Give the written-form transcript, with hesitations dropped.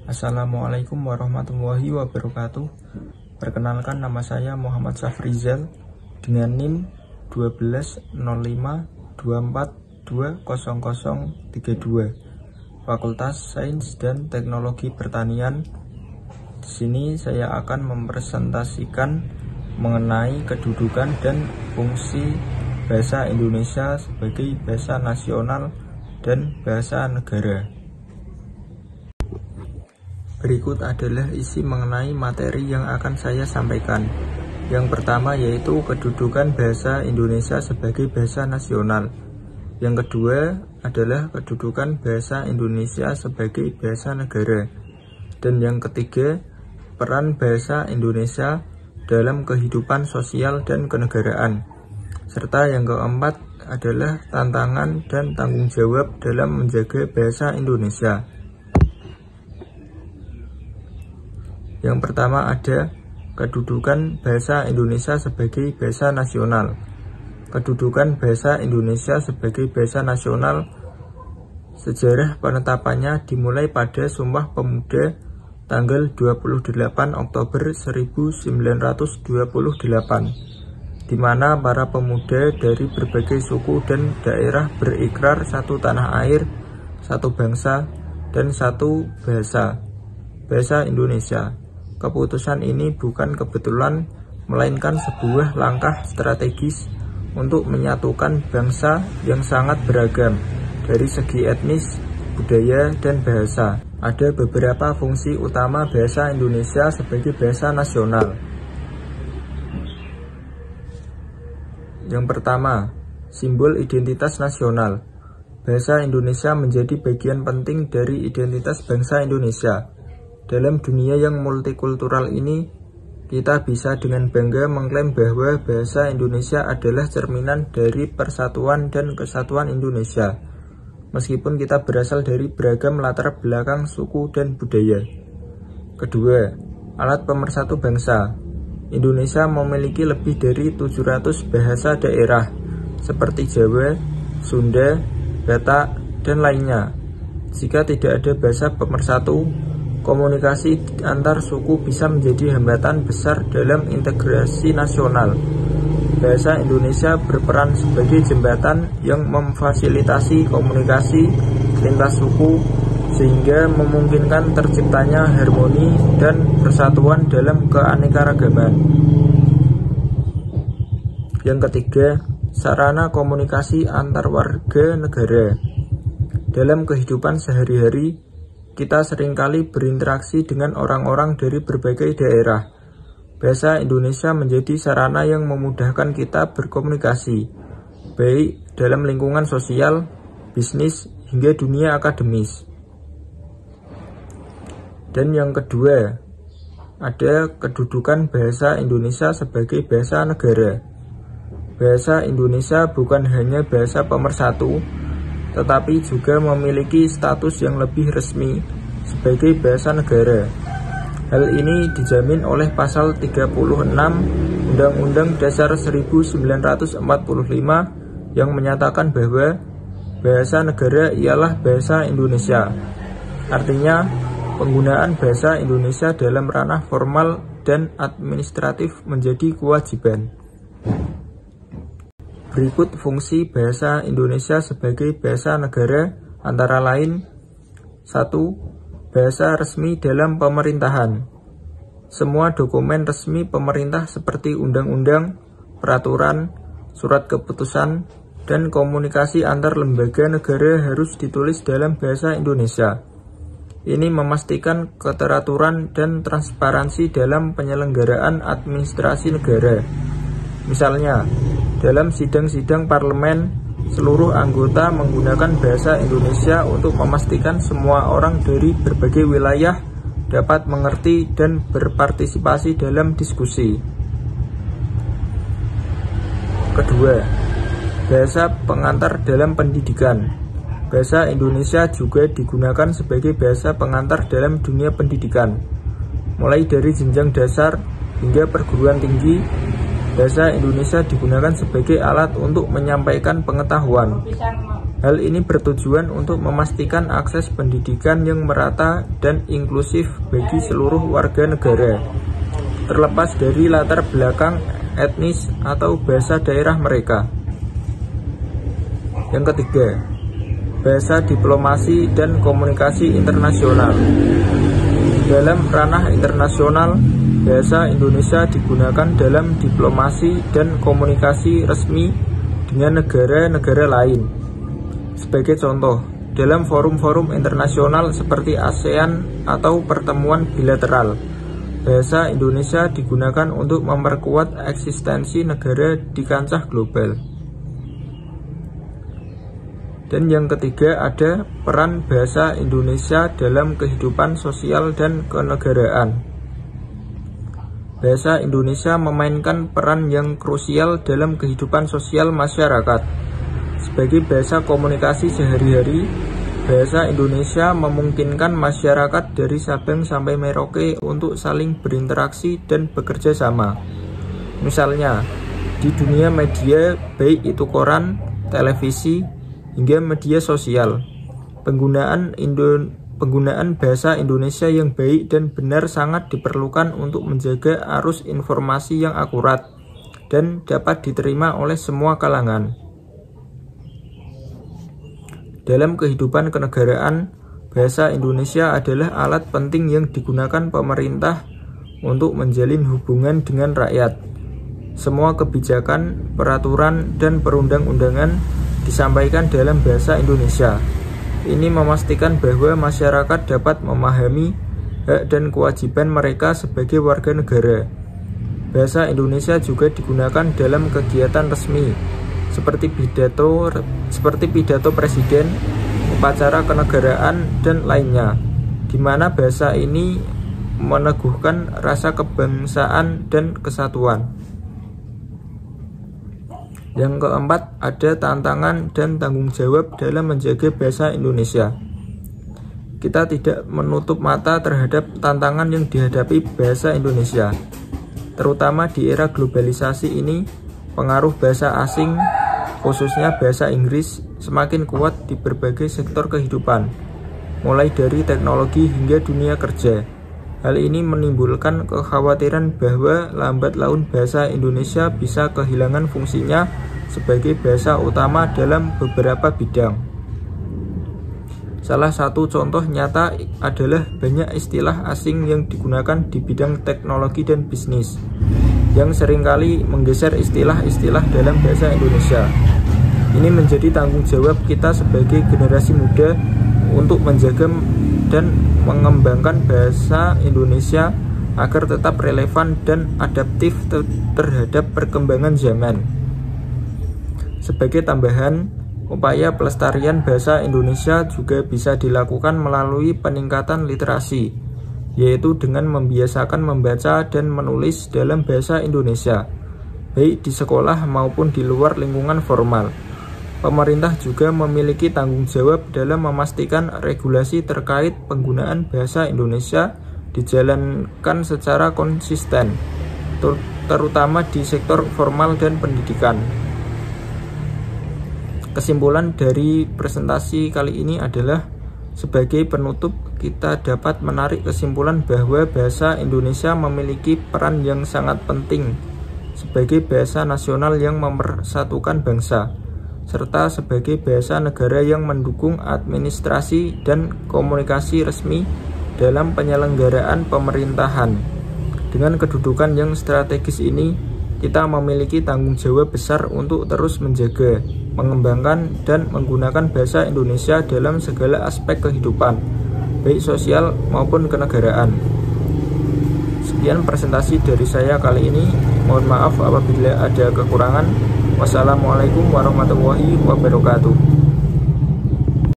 Assalamualaikum warahmatullahi wabarakatuh. Perkenalkan, nama saya Muhammad Safrizal dengan NIM 120524200032, Fakultas Sains dan Teknologi Pertanian. Di sini saya akan mempresentasikan mengenai kedudukan dan fungsi bahasa Indonesia sebagai bahasa nasional dan bahasa negara. Berikut adalah isi mengenai materi yang akan saya sampaikan. Yang pertama yaitu kedudukan bahasa Indonesia sebagai bahasa nasional. Yang kedua adalah kedudukan bahasa Indonesia sebagai bahasa negara. Dan yang ketiga, peran bahasa Indonesia dalam kehidupan sosial dan kenegaraan. Serta yang keempat adalah tantangan dan tanggung jawab dalam menjaga bahasa Indonesia. Yang pertama ada kedudukan bahasa Indonesia sebagai bahasa nasional. Kedudukan bahasa Indonesia sebagai bahasa nasional, sejarah penetapannya dimulai pada Sumpah Pemuda tanggal 28 Oktober 1928, di mana para pemuda dari berbagai suku dan daerah berikrar satu tanah air, satu bangsa, dan satu bahasa Indonesia. Keputusan ini bukan kebetulan, melainkan sebuah langkah strategis untuk menyatukan bangsa yang sangat beragam dari segi etnis, budaya, dan bahasa. Ada beberapa fungsi utama bahasa Indonesia sebagai bahasa nasional. Yang pertama, simbol identitas nasional. Bahasa Indonesia menjadi bagian penting dari identitas bangsa Indonesia. Dalam dunia yang multikultural ini, kita bisa dengan bangga mengklaim bahwa bahasa Indonesia adalah cerminan dari persatuan dan kesatuan Indonesia, meskipun kita berasal dari beragam latar belakang suku dan budaya. Kedua, alat pemersatu bangsa. Indonesia memiliki lebih dari 700 bahasa daerah, seperti Jawa, Sunda, Batak, dan lainnya. Jika tidak ada bahasa pemersatu, komunikasi antar suku bisa menjadi hambatan besar dalam integrasi nasional. Bahasa Indonesia berperan sebagai jembatan yang memfasilitasi komunikasi lintas suku, sehingga memungkinkan terciptanya harmoni dan persatuan dalam keanekaragaman. Yang ketiga, sarana komunikasi antar warga negara. Dalam kehidupan sehari-hari, kita seringkali berinteraksi dengan orang-orang dari berbagai daerah. Bahasa Indonesia menjadi sarana yang memudahkan kita berkomunikasi, baik dalam lingkungan sosial, bisnis, hingga dunia akademis. Dan yang kedua, ada kedudukan bahasa Indonesia sebagai bahasa negara. Bahasa Indonesia bukan hanya bahasa pemersatu, tetapi juga memiliki status yang lebih resmi sebagai bahasa negara. Hal ini dijamin oleh pasal 36 Undang-Undang Dasar 1945 yang menyatakan bahwa bahasa negara ialah bahasa Indonesia. Artinya, penggunaan bahasa Indonesia dalam ranah formal dan administratif menjadi kewajiban. Berikut fungsi bahasa Indonesia sebagai bahasa negara antara lain: 1. Bahasa resmi dalam pemerintahan. Semua dokumen resmi pemerintah seperti undang-undang, peraturan, surat keputusan, dan komunikasi antar lembaga negara harus ditulis dalam bahasa Indonesia. Ini memastikan keteraturan dan transparansi dalam penyelenggaraan administrasi negara. Misalnya, dalam sidang-sidang parlemen, seluruh anggota menggunakan bahasa Indonesia untuk memastikan semua orang dari berbagai wilayah dapat mengerti dan berpartisipasi dalam diskusi. Kedua, bahasa pengantar dalam pendidikan. Bahasa Indonesia juga digunakan sebagai bahasa pengantar dalam dunia pendidikan. Mulai dari jenjang dasar hingga perguruan tinggi, bahasa Indonesia digunakan sebagai alat untuk menyampaikan pengetahuan. Hal ini bertujuan untuk memastikan akses pendidikan yang merata dan inklusif bagi seluruh warga negara, terlepas dari latar belakang etnis atau bahasa daerah mereka. Yang ketiga, bahasa diplomasi dan komunikasi internasional. Dalam ranah internasional, bahasa Indonesia digunakan dalam diplomasi dan komunikasi resmi dengan negara-negara lain. Sebagai contoh, dalam forum-forum internasional seperti ASEAN atau pertemuan bilateral, bahasa Indonesia digunakan untuk memperkuat eksistensi negara di kancah global. Dan yang ketiga, ada peran bahasa Indonesia dalam kehidupan sosial dan kenegaraan. Bahasa Indonesia memainkan peran yang krusial dalam kehidupan sosial masyarakat. Sebagai bahasa komunikasi sehari-hari, bahasa Indonesia memungkinkan masyarakat dari Sabang sampai Merauke untuk saling berinteraksi dan bekerja sama. Misalnya, di dunia media, baik itu koran, televisi, hingga media sosial, penggunaan bahasa Indonesia yang baik dan benar sangat diperlukan untuk menjaga arus informasi yang akurat dan dapat diterima oleh semua kalangan. Dalam kehidupan kenegaraan, bahasa Indonesia adalah alat penting yang digunakan pemerintah untuk menjalin hubungan dengan rakyat. Semua kebijakan, peraturan, dan perundang-undangan disampaikan dalam bahasa Indonesia. Ini memastikan bahwa masyarakat dapat memahami hak dan kewajiban mereka sebagai warga negara. Bahasa Indonesia juga digunakan dalam kegiatan resmi seperti pidato presiden, upacara kenegaraan, dan lainnya, di mana bahasa ini meneguhkan rasa kebangsaan dan kesatuan. Yang keempat, ada tantangan dan tanggung jawab dalam menjaga bahasa Indonesia. Kita tidak menutup mata terhadap tantangan yang dihadapi bahasa Indonesia, terutama di era globalisasi ini. Pengaruh bahasa asing, khususnya bahasa Inggris, semakin kuat di berbagai sektor kehidupan, mulai dari teknologi hingga dunia kerja. Hal ini menimbulkan kekhawatiran bahwa lambat laun bahasa Indonesia bisa kehilangan fungsinya sebagai bahasa utama dalam beberapa bidang. Salah satu contoh nyata adalah banyak istilah asing yang digunakan di bidang teknologi dan bisnis, yang seringkali menggeser istilah-istilah dalam bahasa Indonesia. Ini menjadi tanggung jawab kita sebagai generasi muda untuk menjaga dan mengembangkan bahasa Indonesia agar tetap relevan dan adaptif terhadap perkembangan zaman. Sebagai tambahan, upaya pelestarian bahasa Indonesia juga bisa dilakukan melalui peningkatan literasi, yaitu dengan membiasakan membaca dan menulis dalam bahasa Indonesia, baik di sekolah maupun di luar lingkungan formal. Pemerintah juga memiliki tanggung jawab dalam memastikan regulasi terkait penggunaan bahasa Indonesia dijalankan secara konsisten, terutama di sektor formal dan pendidikan. Kesimpulan dari presentasi kali ini adalah, sebagai penutup, kita dapat menarik kesimpulan bahwa bahasa Indonesia memiliki peran yang sangat penting sebagai bahasa nasional yang mempersatukan bangsa, serta sebagai bahasa negara yang mendukung administrasi dan komunikasi resmi dalam penyelenggaraan pemerintahan. Dengan kedudukan yang strategis ini, kita memiliki tanggung jawab besar untuk terus menjaga, mengembangkan, dan menggunakan bahasa Indonesia dalam segala aspek kehidupan, baik sosial maupun kenegaraan. Sekian presentasi dari saya kali ini. Mohon maaf apabila ada kekurangan. Wassalamualaikum warahmatullahi wabarakatuh.